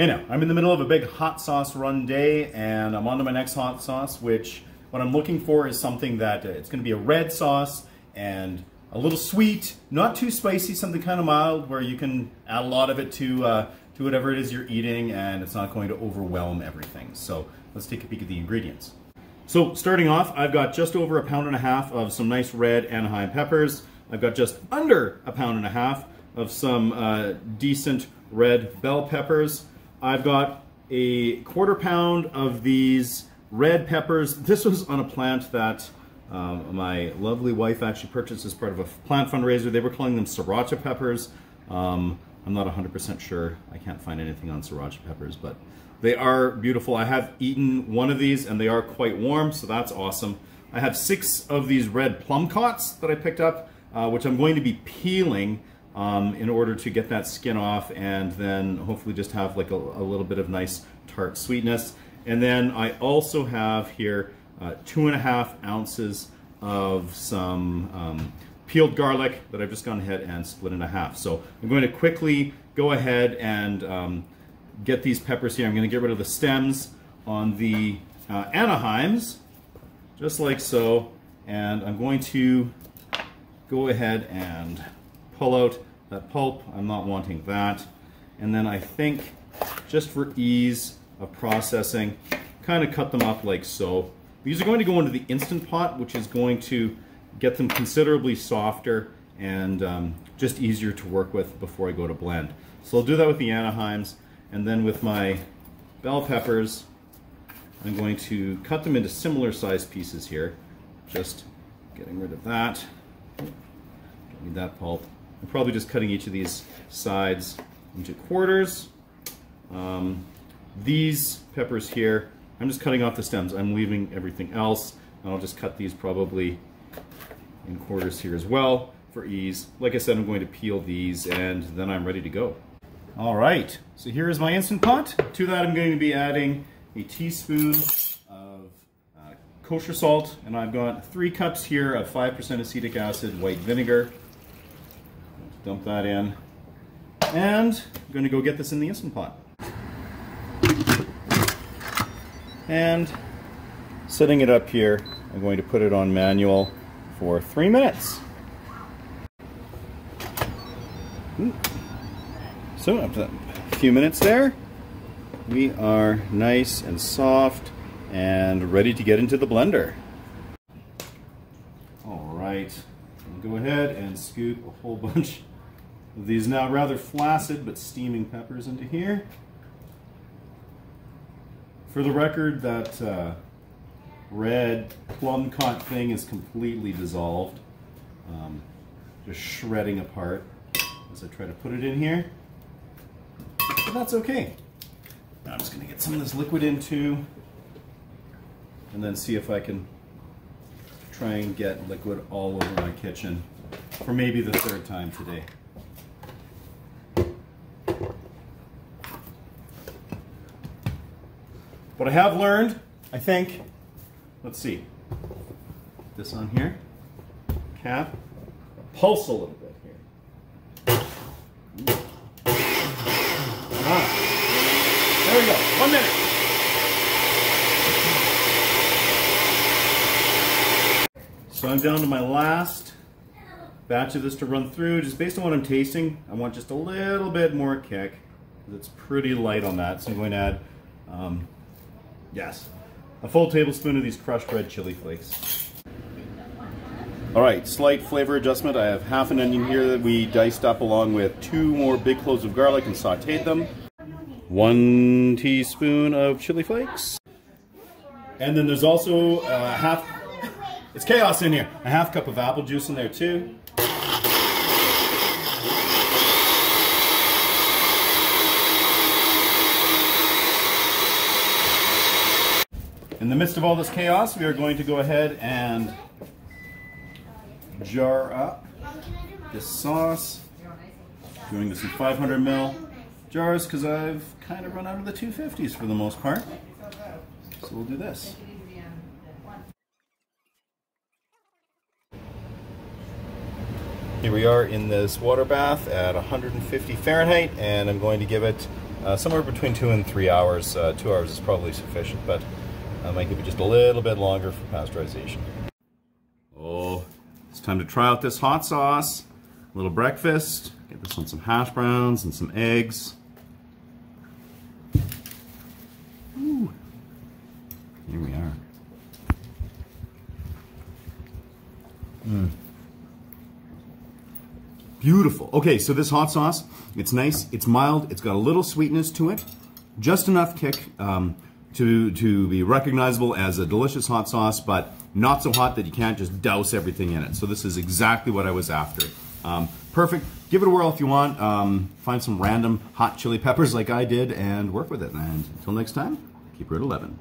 Hey now, I'm in the middle of a big hot sauce run day and I'm on to my next hot sauce, which what I'm looking for is something that it's going to be a red sauce and a little sweet, not too spicy, something kind of mild where you can add a lot of it to whatever it is you're eating and it's not going to overwhelm everything. So let's take a peek at the ingredients. So starting off, I've got just over 1.5 pounds of some nice red Anaheim peppers. I've got just under 1.5 pounds of some decent red bell peppers. I've got a 1/4 pound of these red peppers. This was on a plant that my lovely wife actually purchased as part of a plant fundraiser. They were calling them sriracha peppers. I'm not 100% sure. I can't find anything on sriracha peppers, but they are beautiful. I have eaten one of these and they are quite warm, so that's awesome. I have 6 of these red plumcots that I picked up, which I'm going to be peeling in order to get that skin off and then hopefully just have like a little bit of nice tart sweetness. And then I also have here 2.5 ounces of some peeled garlic that I've just gone ahead and split in half. So I'm going to quickly go ahead and get these peppers here. I'm going to get rid of the stems on the Anaheims, just like so. And I'm going to go ahead and pull out that pulp. I'm not wanting that. And then I think just for ease of processing, kind of cut them up like so. These are going to go into the Instant Pot, which is going to get them considerably softer and just easier to work with before I go to blend. So I'll do that with the Anaheims, and then with my bell peppers, I'm going to cut them into similar sized pieces here. Just getting rid of that. Don't need that pulp. I'm probably just cutting each of these sides into quarters. These peppers here, I'm just cutting off the stems. I'm leaving everything else. And I'll just cut these probably in quarters here as well for ease. Like I said, I'm going to peel these and then I'm ready to go. All right, so here is my Instant Pot. To that I'm going to be adding a teaspoon of kosher salt, and I've got 3 cups here of 5% acetic acid white vinegar. Dump that in, and I'm going to go get this in the Instant Pot. And setting it up here, I'm going to put it on manual for 3 minutes. So after a few minutes there, we are nice and soft and ready to get into the blender. All right, go ahead and scoop a whole bunch of these now rather flaccid but steaming peppers into here. For the record, that red plumcot thing is completely dissolved, just shredding apart as I try to put it in here. But that's okay. Now I'm just going to get some of this liquid in too, and then see if I can try and get liquid all over my kitchen for maybe the 3rd time today. What I have learned, I think, let's see, put this on here, cap, pulse a little bit here. There we go, 1 minute. So I'm down to my last batch of this to run through. Just based on what I'm tasting, I want just a little bit more kick, because it's pretty light on that. So I'm going to add, yes, a full tablespoon of these crushed red chili flakes. All right, slight flavor adjustment. I have half an onion here that we diced up along with 2 more big cloves of garlic and sauteed them. 1 teaspoon of chili flakes. And then there's also it's chaos in here, a half cup of apple juice in there too. In the midst of all this chaos, we are going to go ahead and jar up this sauce. Doing this in 500 ml jars because I've kind of run out of the 250s for the most part. So we'll do this. Here we are in this water bath at 150 Fahrenheit, and I'm going to give it somewhere between 2 and 3 hours. 2 hours is probably sufficient, but I might give it just a little bit longer for pasteurization. Oh, it's time to try out this hot sauce. A little breakfast. Get this on some hash browns and some eggs. Ooh. Here we are. Beautiful. Okay, so this hot sauce, it's nice, it's mild, it's got a little sweetness to it, just enough kick to be recognizable as a delicious hot sauce, but not so hot that you can't just douse everything in it. So this is exactly what I was after. Perfect. Give it a whirl if you want. Find some random hot chili peppers like I did and work with it. And until next time, keep her at 11.